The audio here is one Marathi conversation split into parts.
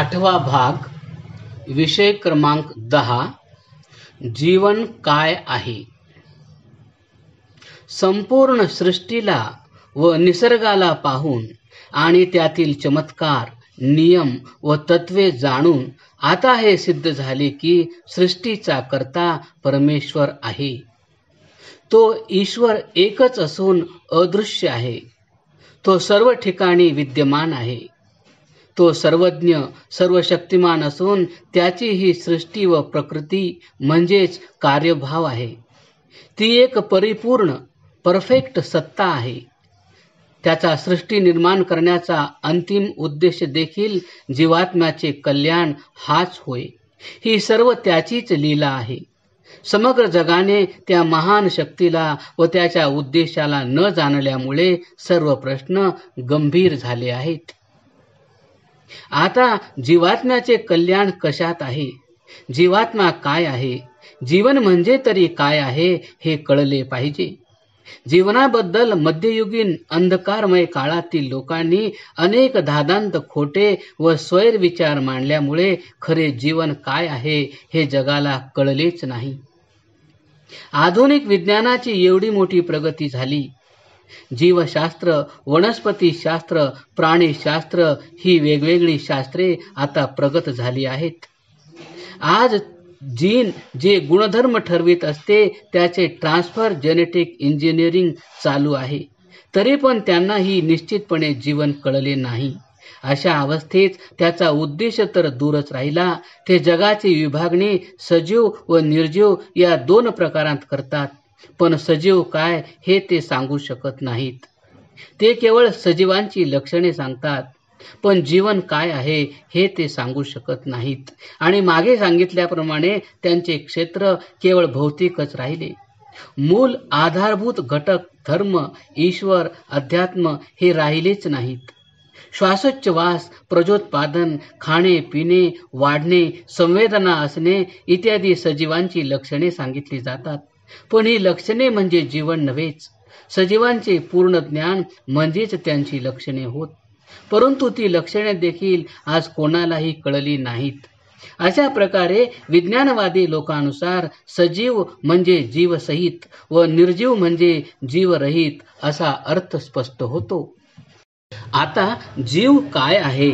8वा भाग, विषय क्रमांक 10, जीवन काय आहे. संपूर्ण सृष्टीला व निसर्गाला पाहून आणि त्यातील चमत्कार, नियम व तत्वे जाणून आता हे सिद्ध झाले की सृष्टीचा कर्ता परमेश्वर आहे. तो ईश्वर एकच असून अदृश्य आहे. तो सर्व ठिकाणी विद्यमान आहे. तो सर्वज्ञ, सर्वशक्तिमान असून त्याची ही सृष्टी व प्रकृती म्हणजेच कार्यभाव आहे. ती एक परिपूर्ण परफेक्ट सत्ता आहे. त्याचा सृष्टी निर्माण करण्याचा अंतिम उद्देश देखील जीवात्म्याचे कल्याण हाच होय. ही सर्व त्याचीच लीला आहे. समग्र जगाने त्या महान शक्तीला व त्याच्या उद्देशाला न जाणल्यामुळे सर्व प्रश्न गंभीर झाले आहेत. आता जीवात्म्याचे कल्याण कशात आहे? जीवात्मा काय आहे? जीवन म्हणजे तरी काय आहे हे कळले पाहिजे. जीवनाबद्दल मध्ययुगीन अंधकारमय काळातील लोकांनी अनेक धादांत खोटे व स्वैर विचार मांडल्यामुळे खरे जीवन काय आहे हे जगाला कळलेच नाही. आधुनिक विज्ञानाची एवढी मोठी प्रगती झाली. जीवशास्त्र, वनस्पतीशास्त्र, प्राणीशास्त्र ही वेगवेगळी शास्त्रे आता प्रगत झाली आहेत. आज जीन जे गुणधर्म ठरवित असते त्याचे ट्रान्सफर जेनेटिक इंजिनिअरिंग चालू आहे. तरी पण त्यांनाही निश्चितपणे जीवन कळले नाही. अशा अवस्थेत त्याचा उद्देश तर दूरच राहिला. ते जगाची विभागणी सजीव व निर्जीव या 2 प्रकारांत करतात. पण सजीव काय हे ते सांगू शकत नाहीत. ते केवळ सजीवांची लक्षणे सांगतात. पण जीवन काय आहे हे ते सांगू शकत नाहीत. आणि मागे सांगितल्याप्रमाणे त्यांचे क्षेत्र केवळ भौतिकच राहिले. मूल आधारभूत घटक धर्म, ईश्वर, अध्यात्म हे राहिलेच नाहीत. श्वासोच्छवास, प्रजोत्पादन, खाणे पिणे, वाढणे, संवेदना असणे इत्यादी सजीवांची लक्षणे सांगितली जातात. पण ही लक्षणे म्हणजे जीवन नव्हेच. सजीवांचे पूर्ण ज्ञान म्हणजेच त्यांची लक्षणे होत. परंतु ती लक्षणे देखील आज कोणालाही कळली नाहीत. अशा प्रकारे विज्ञानवादी लोकांनुसार सजीव म्हणजे जीवसहित व निर्जीव म्हणजे जीवरहित असा अर्थ स्पष्ट होतो. आता जीव काय आहे,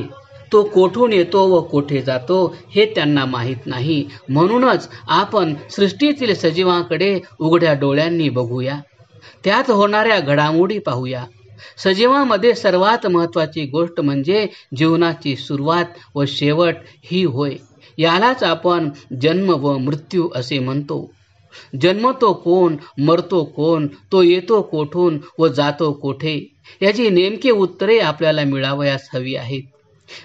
तो कोठून येतो व कोठे जातो हे त्यांना माहीत नाही. म्हणूनच आपण सृष्टीतील सजीवांकडे उघड्या डोळ्यांनी बघूया. त्यात होणाऱ्या घडामोडी पाहूया. सजीवांमध्ये सर्वात महत्त्वाची गोष्ट म्हणजे जीवनाची सुरुवात व शेवट ही होय. यालाच आपण जन्म व मृत्यू असे म्हणतो. जन्मतो कोण, मरतो कोण, तो येतो कोठून व जातो कोठे याची नेमकी उत्तरे आपल्याला मिळावयास हवी आहेत.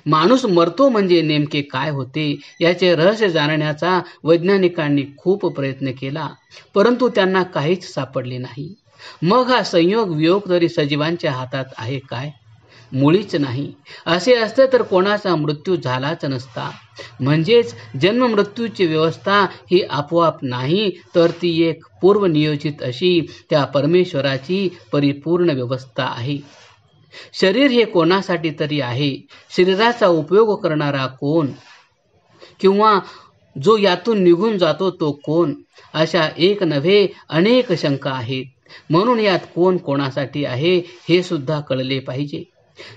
माणूस मरतो म्हणजे नेमके काय होते याचे रहस्य जाणण्याचा वैज्ञानिकांनी खूप प्रयत्न केला. परंतु त्यांना काहीच सापडले नाही. मग हा संयोग वियोग तरी सजीवांच्या हातात आहे काय? मुळीच नाही. असे असते तर कोणाचा मृत्यू झालाच नसता. म्हणजेच जन्म मृत्यूची व्यवस्था ही आपोआप नाही, तर ती एक पूर्वनियोजित अशी त्या परमेश्वराची परिपूर्ण व्यवस्था आहे. शरीर हे कोणासाठी तरी आहे. शरीराचा उपयोग करणारा कोण किंवा जो यातून निघून जातो तो कोण, अशा एक नव्हे अनेक शंका आहेत. म्हणून यात कोण कोणासाठी आहे हे सुद्धा कळले पाहिजे.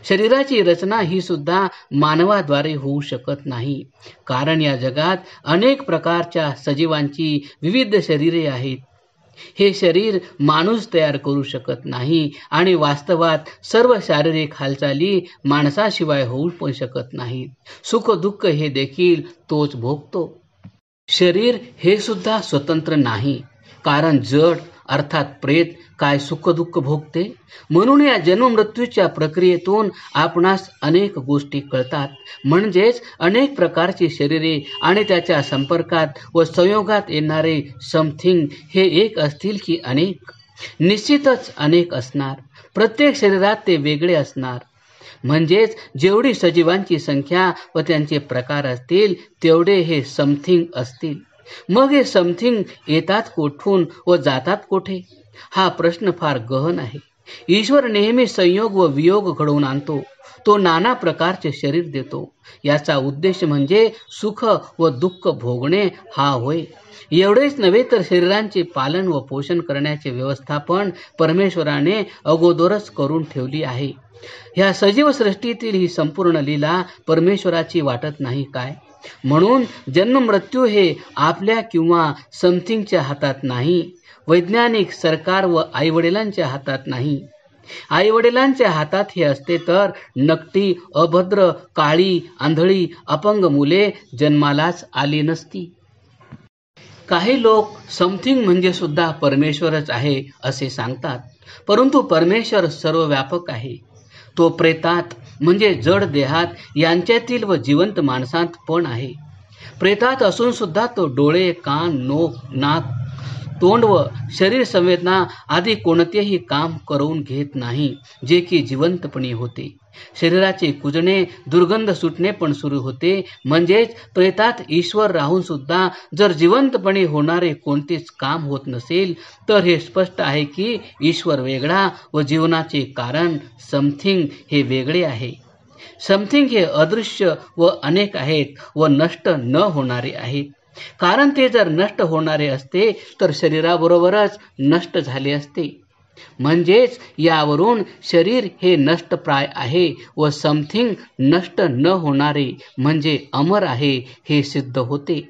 शरीराची रचना ही सुद्धा मानवाद्वारे होऊ शकत नाही. कारण या जगात अनेक प्रकारच्या सजीवांची विविध शरीरे आहेत. हे शरीर माणूस तयार करू शकत नाही आणि वास्तवात सर्व शारीरिक हालचाली माणसाशिवाय होऊ पण शकत नाहीत. सुख दुःख हे देखील तोच भोगतो. शरीर हे सुद्धा स्वतंत्र नाही. कारण जड अर्थात प्रेत काय सुख दुःख भोगते? म्हणून या जन्ममृत्यूच्या प्रक्रियेतून आपणास अनेक गोष्टी कळतात. म्हणजेच अनेक प्रकारची शरीरे आणि त्याच्या संपर्कात व संयोगात येणारे समथिंग हे एक असतील की अनेक? निश्चितच अनेक असणार. प्रत्येक शरीरात ते वेगळे असणार. म्हणजेच जेवढी सजीवांची संख्या व त्यांचे प्रकार असतील तेवढे हे समथिंग असतील. मग हे समथिंग येतात कोठून व जातात कोठे? हा प्रश्न फार गहन आहे. ईश्वर नेहमी संयोग व वियोग घडवून आणतो. तो नाना प्रकारचे शरीर देतो. याचा उद्देश म्हणजे सुख व दुःख भोगणे हा होय. एवढेच नव्हे तर शरीरांचे पालन व पोषण करण्याचे व्यवस्थापन परमेश्वराने अगोदरच करून ठेवली आहे. ह्या सजीव सृष्टीतील ही संपूर्ण लीला परमेश्वराची वाटत नाही काय? म्हणून जन्म मृत्यू हे आपल्या किंवा समथिंगच्या हातात नाही. वैज्ञानिक, सरकार व आईवडिलांच्या हातात नाही. आईवडिलांच्या हातात हे असते तर नकटी, अभद्र, काळी, आंधळी, अपंग मुले जन्मालाच आली नसती. काही लोक समथिंग म्हणजे सुद्धा परमेश्वरच आहे असे सांगतात. परंतु परमेश्वर सर्वव्यापक आहे. तो प्रेतात म्हणजे जड देहात यांच्यातील व जिवंत माणसात पण आहे. प्रेतात असून सुद्धा तो डोळे, कान, नोक, नाक, तोंड व शरीर संवेदना आदी कोणतेही काम करून घेत नाही, जे की जिवंतपणी होते. शरीराचे कुजणे, दुर्गंध सुटणे पण सुरू होते. म्हणजेच प्रेतात ईश्वर राहून सुद्धा जर जिवंतपणे होणारे कोणतेच काम होत नसेल तर हे स्पष्ट आहे की ईश्वर वेगळा व जीवनाचे कारण समथिंग हे वेगळे आहे. समथिंग हे अदृश्य व अनेक आहेत व नष्ट न होणारे आहेत. कारण ते जर नष्ट होणारे असते तर शरीराबरोबरच नष्ट झाले असते. म्हणजेच यावरून शरीर हे नष्टप्राय आहे व समथिंग नष्ट न होणारे म्हणजे अमर आहे हे सिद्ध होते.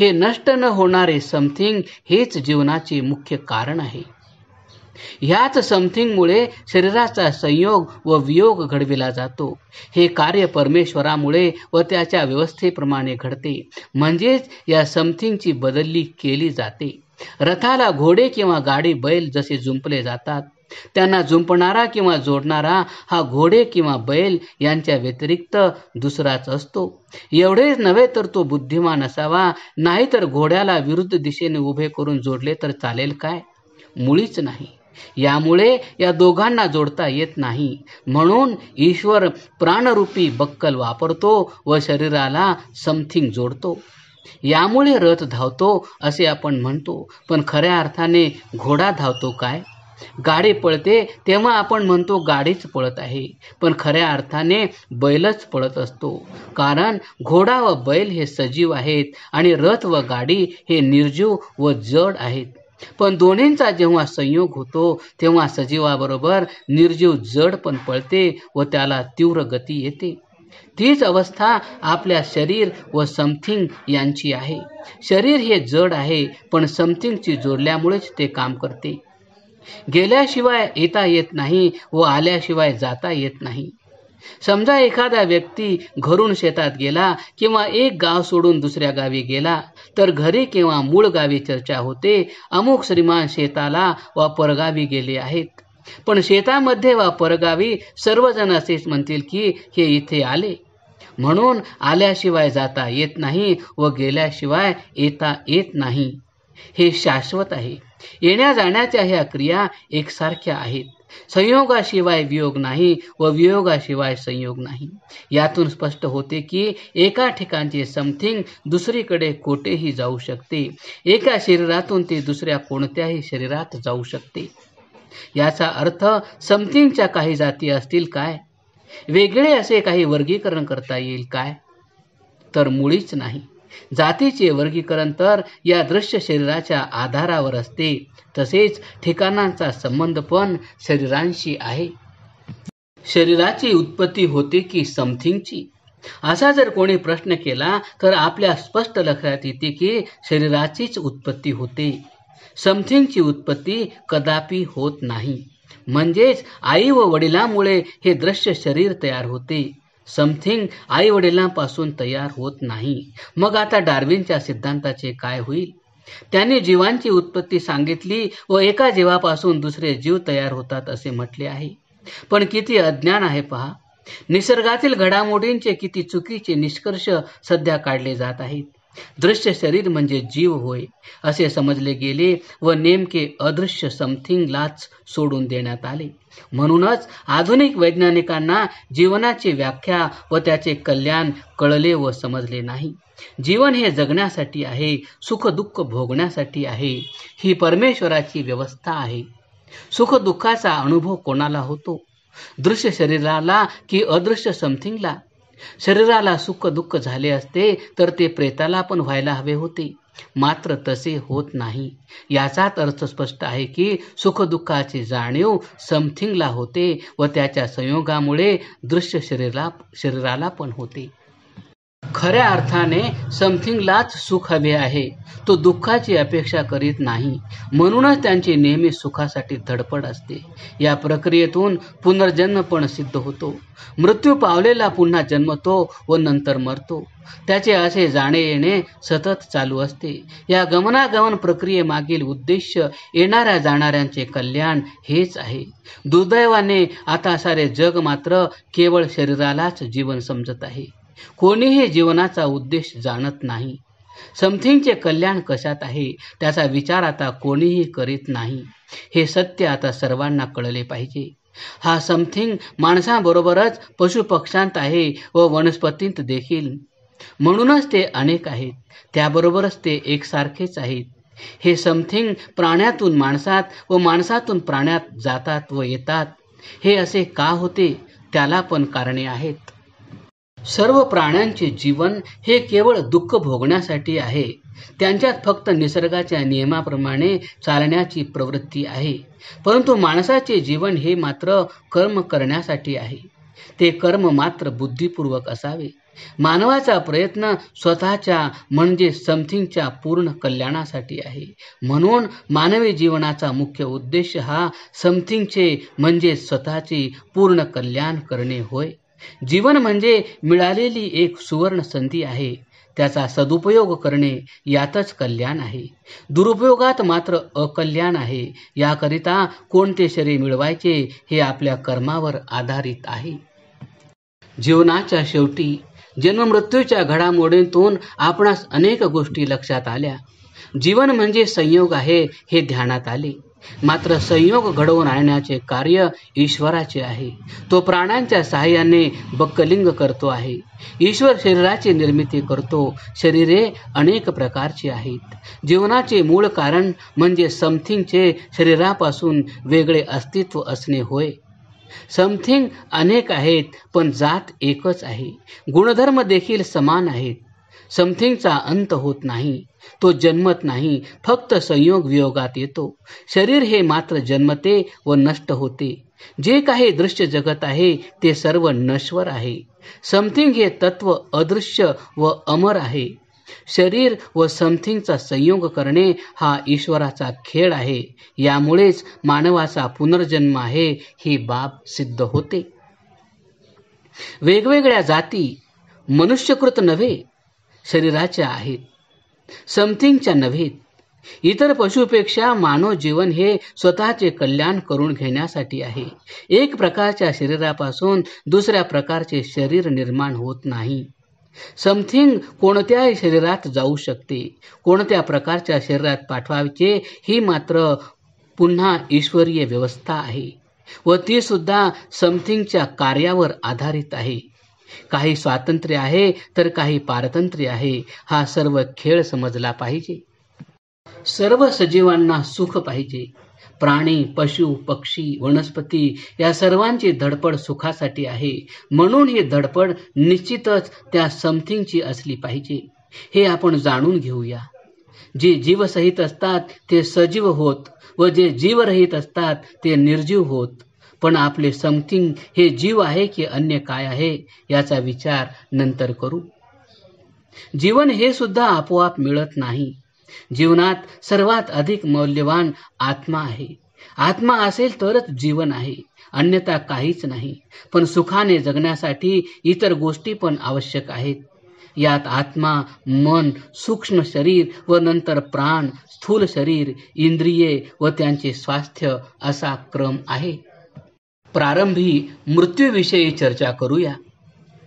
हे नष्ट न होणारे समथिंग हेच जीवनाचे मुख्य कारण आहे. ह्याच समथिंगमुळे शरीराचा संयोग व वियोग घडविला जातो. हे कार्य परमेश्वरामुळे व त्याच्या व्यवस्थेप्रमाणे घडते. म्हणजेच या समथिंगची बदली केली जाते. रथाला घोडे किंवा गाडी बैल जसे जुंपले जातात, त्यांना जुंपणारा किंवा जोडणारा हा घोडे किंवा बैल यांच्या व्यतिरिक्त दुसराच असतो. एवढेच नव्हे तर तो बुद्धिमान असावा, नाहीतर घोड्याला विरुद्ध दिशेने उभे करून जोडले तर चालेल काय? मुळीच नाही. यामुळे या दोघांना जोडता येत नाही. म्हणून ईश्वर प्राणरूपी बक्कल वापरतो व शरीराला समथिंग जोडतो. यामुळे रथ धावतो असे आपण म्हणतो, पण खऱ्या अर्थाने घोडा धावतो काय? गाडी पळते तेव्हा आपण म्हणतो गाडीच पळत आहे, पण खऱ्या अर्थाने बैलच पळत असतो. कारण घोडा व बैल हे सजीव आहेत आणि रथ व गाडी हे निर्जीव व जड आहेत. पण दोन्हींचा जेव्हा संयोग होतो तेव्हा सजीवाबरोबर निर्जीव जड पण पळते व त्याला तीव्र गती येते. तीच अवस्था आपल्या शरीर व समथिंग यांची आहे. शरीर हे जड आहे, पण समथिंगची जोडल्यामुळेच ते काम करते. गेल्याशिवाय येता येत नाही व आल्याशिवाय जाता येत नाही. समजा एखादा व्यक्ती घरून शेतात गेला किंवा एक गाव सोडून दुसऱ्या गावी गेला तर घरी किंवा मूळ गावी चर्चा होते, अमुक श्रीमान शेताला वा परगावी गेले आहेत. पण शेतामध्ये वा परगावी सर्वजण असेच म्हणतील की हे इथे आले. म्हणून आल्याशिवाय जाता येत नाही व गेल्याशिवाय येता येत नाही. हे शाश्वत आहे. येण्या जाण्याच्या ह्या क्रिया एकसारख्या आहेत. संयोगाशिवाय वियोग नाही व वियोगाशिवाय संयोग नाही. यातून स्पष्ट होते की एका ठिकाणचे समथिंग दुसरीकडे कोठेही जाऊ शकते. एका शरीरातून ते दुसऱ्या कोणत्याही शरीरात जाऊ शकते. याचा अर्थ समथिंगच्या काही जाती असतील काय? वेगळे असे काही वर्गीकरण करता येईल काय? तर मुळीच नाही. जातीचे वर्गीकरण तर या दृश्य शरीराच्या आधारावर असते. तसेच ठिकाणांचा संबंध पण शरीरांशी आहे. शरीराची उत्पत्ती होते की समथिंगची? असा जर कोणी प्रश्न केला तर आपल्या स्पष्ट लक्षात येते की शरीराचीच उत्पत्ती होते. समथिंगची उत्पत्ती कदापि होत नाही. म्हणजेच आई व वडिलांमुळे हे दृश्य शरीर तयार होते. समथिंग आई वडिलांपासून तयार होत नाही. मग आता डार्विनच्या सिद्धांताचे काय होईल? त्यांनी जीवांची उत्पत्ती सांगितली व एका जीवापासून दुसरे जीव तयार होतात असे म्हटले आहे. पण किती अज्ञान आहे पहा. निसर्गातील घडामोडींचे किती चुकीचे निष्कर्ष सध्या काढले जात आहेत. दृश्य शरीर म्हणजे जीव होय असे समजले गेले व नेमके अदृश्य समथिंगलाच सोडून देण्यात आले. म्हणूनच आधुनिक वैज्ञानिकांना जीवनाची व्याख्या व त्याचे कल्याण कळले व समजले नाही. जीवन हे जगण्यासाठी आहे, सुख दुःख भोगण्यासाठी आहे. ही परमेश्वराची व्यवस्था आहे. सुख दुःखाचा अनुभव कोणाला होतो? दृश्य शरीराला की अदृश्य समथिंगला? शरीराला सुख दुःख झाले असते तर ते प्रेताला पण व्हायला हवे होते, मात्र तसे होत नाही. याचाच अर्थ स्पष्ट आहे की सुखदुःखाची जाणीव समथिंगला होते व त्याच्या संयोगामुळे दृश्य शरीराला पण होते. खऱ्या अर्थाने समथिंगलाच सुख हवे आहे, तो दुःखाची अपेक्षा करीत नाही. म्हणूनच त्यांची नेहमी सुखासाठी धडपड असते. या प्रक्रियेतून पुनर्जन्म पण सिद्ध होतो. मृत्यू पावलेला पुन्हा जन्मतो व नंतर मरतो. त्याचे असे जाणे येणे सतत चालू असते. या गमनागमन प्रक्रियेमागील उद्देश येणाऱ्या जाणाऱ्यांचे कल्याण हेच आहे. दुर्दैवाने आता सारे जग मात्र केवळ शरीरालाच जीवन समजत आहे. कोणीही जीवनाचा उद्देश जाणत नाही. समथिंगचे कल्याण कशात आहे त्याचा विचार आता कोणीही करीत नाही. हे सत्य आता सर्वांना कळले पाहिजे. हा समथिंग माणसांबरोबरच पशुपक्ष्यांत आहे व वनस्पतींत देखील. म्हणूनच ते अनेक आहेत, त्याबरोबरच ते एकसारखेच आहेत. हे समथिंग प्राण्यातून माणसात व माणसातून प्राण्यात जातात व येतात. हे असे का होते त्याला पण कारणे आहेत. सर्व प्राण्यांचे जीवन हे केवळ दुःख भोगण्यासाठी आहे. त्यांच्यात फक्त निसर्गाच्या नियमाप्रमाणे चालण्याची प्रवृत्ती आहे. परंतु माणसाचे जीवन हे मात्र कर्म करण्यासाठी आहे. ते कर्म मात्र बुद्धिपूर्वक असावे. मानवाचा प्रयत्न स्वतःच्या म्हणजे समथिंगच्या पूर्ण कल्याणासाठी आहे. म्हणून मानवी जीवनाचा मुख्य उद्देश हा समथिंगचे म्हणजे स्वतःचे पूर्ण कल्याण करणे होय. जीवन म्हणजे मिळालेली एक सुवर्ण संधी आहे. त्याचा सदुपयोग करणे यातच कल्याण आहे. दुरुपयोगात मात्र अकल्याण आहे. याकरिता कोणते शरीर मिळवायचे हे आपल्या कर्मावर आधारित आहे. जीवनाच्या शेवटी जन्ममृत्यूच्या घडामोडींतून आपणास अनेक गोष्टी लक्षात आल्या. जीवन म्हणजे संयोग आहे हे ध्यानात आले. मात्र संयोग घडवून आणण्याचे कार्य ईश्वराचे आहे. तो प्राण्यांच्या सहाय्याने बक्कलिंग करतो आहे. ईश्वर शरीराची निर्मिती करतो. शरीरे अनेक प्रकारची आहेत. जीवनाचे मूळ कारण म्हणजे समथिंगचे शरीरापासून वेगळे अस्तित्व असणे होय. समथिंग अनेक आहेत पण जात एकच आहे. गुणधर्म देखील समान आहेत. समथिंगचा अंत होत नाही. तो जन्मत नाही, फक्त संयोग वियोगात येतो. शरीर हे मात्र जन्मते व नष्ट होते. जे काही दृश्य जगत आहे ते सर्व नश्वर आहे. समथिंग हे तत्व अदृश्य व अमर आहे. शरीर व समथिंगचा संयोग करणे हा ईश्वराचा खेळ आहे. यामुळेच मानवाचा पुनर्जन्म आहे ही बाब सिद्ध होते. वेगवेगळ्या जाती मनुष्यकृत नव्हे शरीराच्या आहेत, समथिंगच्या नव्हेत. इतर पशुपेक्षा मानव जीवन हे स्वतःचे कल्याण करून घेण्यासाठी आहे. एक प्रकारच्या शरीरापासून दुसऱ्या प्रकारचे शरीर निर्माण होत नाही. समथिंग कोणत्याही शरीरात जाऊ शकते. कोणत्या प्रकारच्या शरीरात पाठवायचे ही मात्र पुन्हा ईश्वरीय व्यवस्था आहे व ती सुद्धा समथिंगच्या कार्यावर आधारित आहे. काही स्वातंत्र्य आहे तर काही पारतंत्र्य आहे. हा सर्व खेळ समजला पाहिजे. सर्व सजीवांना सुख पाहिजे. प्राणी, पशु, पक्षी, वनस्पती या सर्वांची धडपड सुखासाठी आहे. म्हणून ही धडपड निश्चितच त्या समथिंगची असली पाहिजे. हे आपण जाणून घेऊया. जे जीवसहित असतात ते सजीव होत व जे जीवरहित असतात ते निर्जीव होत. पण आपले समथिंग हे जीव आहे की अन्य काय आहे याचा विचार नंतर करू. जीवन हे सुद्धा आपोआप मिळत नाही. जीवनात सर्वात अधिक मौल्यवान आत्मा आहे. आत्मा असेल तरच जीवन आहे, अन्यथा काहीच नाही. पण सुखाने जगण्यासाठी इतर गोष्टी पण आवश्यक आहेत. यात आत्मा, मन, सूक्ष्म शरीर व नंतर प्राण, स्थूल शरीर, इंद्रिये व त्यांचे स्वास्थ्य असा क्रम आहे. प्रारंभी मृत्यूविषयी चर्चा करूया.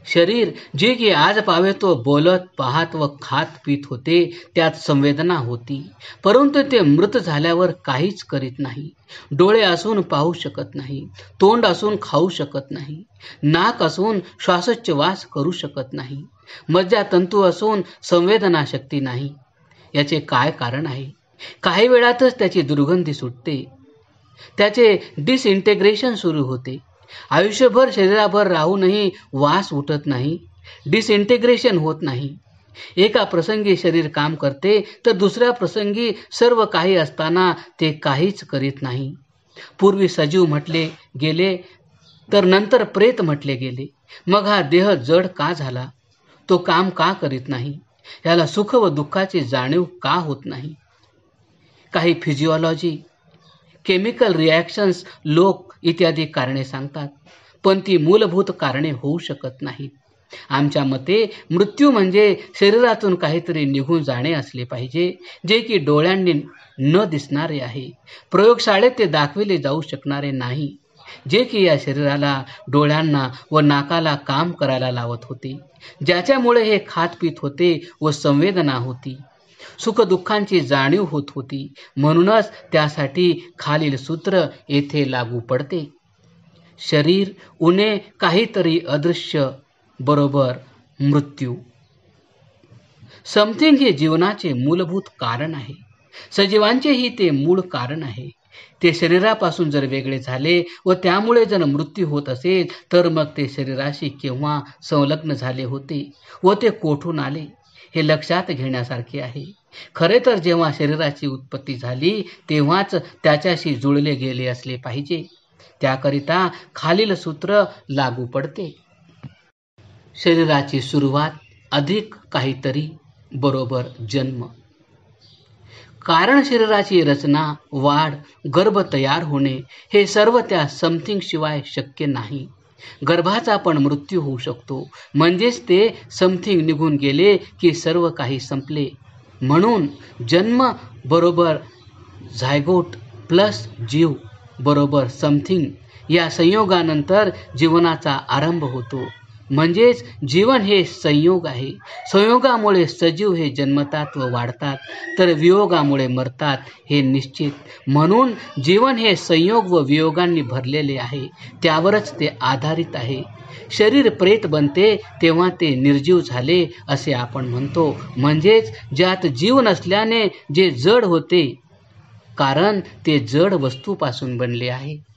शरीर जे की आज पावे तो बोलत, पाहत व खात पीत होते, त्यात संवेदना होती. परंतु ते मृत झाल्यावर काहीच करीत नाही. डोळे असून पाहू शकत नाही, तोंड असून खाऊ शकत नाही, नाक असून श्वासोच्छवास करू शकत नाही, मज्जातंतू असून संवेदना शक्ती नाही. याचे काय कारण आहे? काही वेळातच त्याची दुर्गंधी सुटते, त्याचे डिसइंटेग्रेशन सुरू होते. आयुष्यभर शरीराभर राहूनही वास उठत नाही, डिसइंटिग्रेशन होत नाही. एका प्रसंगी शरीर काम करते तर दुसऱ्या प्रसंगी सर्व काही असताना ते काहीच करीत नाही. पूर्वी सजीव म्हटले गेले तर नंतर प्रेत म्हटले गेले. मग हा देह जड का झाला? तो काम का करीत नाही? याला सुख व दुःखाची जाणीव का होत नाही? काही फिजिओलॉजी, केमिकल रिॲक्शन्स, लोक इत्यादी कारणे सांगतात, पण ती मूलभूत कारणे होऊ शकत नाहीत. आमच्या मते मृत्यू म्हणजे शरीरातून काहीतरी निघून जाणे असले पाहिजे, जे की डोळ्यांनी न दिसणारे आहे. प्रयोगशाळेत ते दाखविले जाऊ शकणारे नाही, जे की या शरीराला, डोळ्यांना व नाकाला काम करायला लावत होते, ज्याच्यामुळे हे खातपीत होते व संवेदना होती, सुखदुःखांची जाणीव होत होती. म्हणूनच त्यासाठी खालील सूत्र येथे लागू पडते. शरीर उणे काहीतरी अदृश्य बरोबर मृत्यू. समथिंग हे जीवनाचे मूलभूत कारण आहे. सजीवांचेही ते मूळ कारण आहे. ते शरीरापासून जर वेगळे झाले व त्यामुळे जर मृत्यू होत असेल तर मग ते शरीराशी केव्हा संलग्न झाले होते व ते कोठून आले हे लक्षात घेण्यासारखे आहे. खरे तर जेव्हा शरीराची उत्पत्ती झाली तेव्हाच त्याच्याशी जुळले गेले असले पाहिजे. त्याकरिता खालील सूत्र लागू पडते. शरीराची सुरुवात अधिक काहीतरी बरोबर जन्म. कारण शरीराची रचना, वाढ, गर्भ तयार होणे हे सर्व त्या समथिंग शिवाय शक्य नाही. गर्भाचा पण मृत्यू होऊ शकतो, म्हणजेच ते समथिंग निघून गेले की सर्व काही संपले. म्हणून जन्म बरोबर झायगोट प्लस जीव बरोबर समथिंग या संयोगानंतर जीवनाचा आरंभ होतो. म्हणजेच जीवन हे संयोग आहे. संयोगामुळे सजीव हे जन्मतात व वाढतात, तर वियोगामुळे मरतात हे निश्चित. म्हणून जीवन हे संयोग व वियोगांनी भरलेले आहे, त्यावरच ते आधारित आहे. शरीर प्रेत बनते तेव्हा ते निर्जीव झाले असे आपण म्हणतो. म्हणजेच ज्यात जीव नसल्याने जे जड होते, कारण ते जड वस्तूपासून बनले आहे.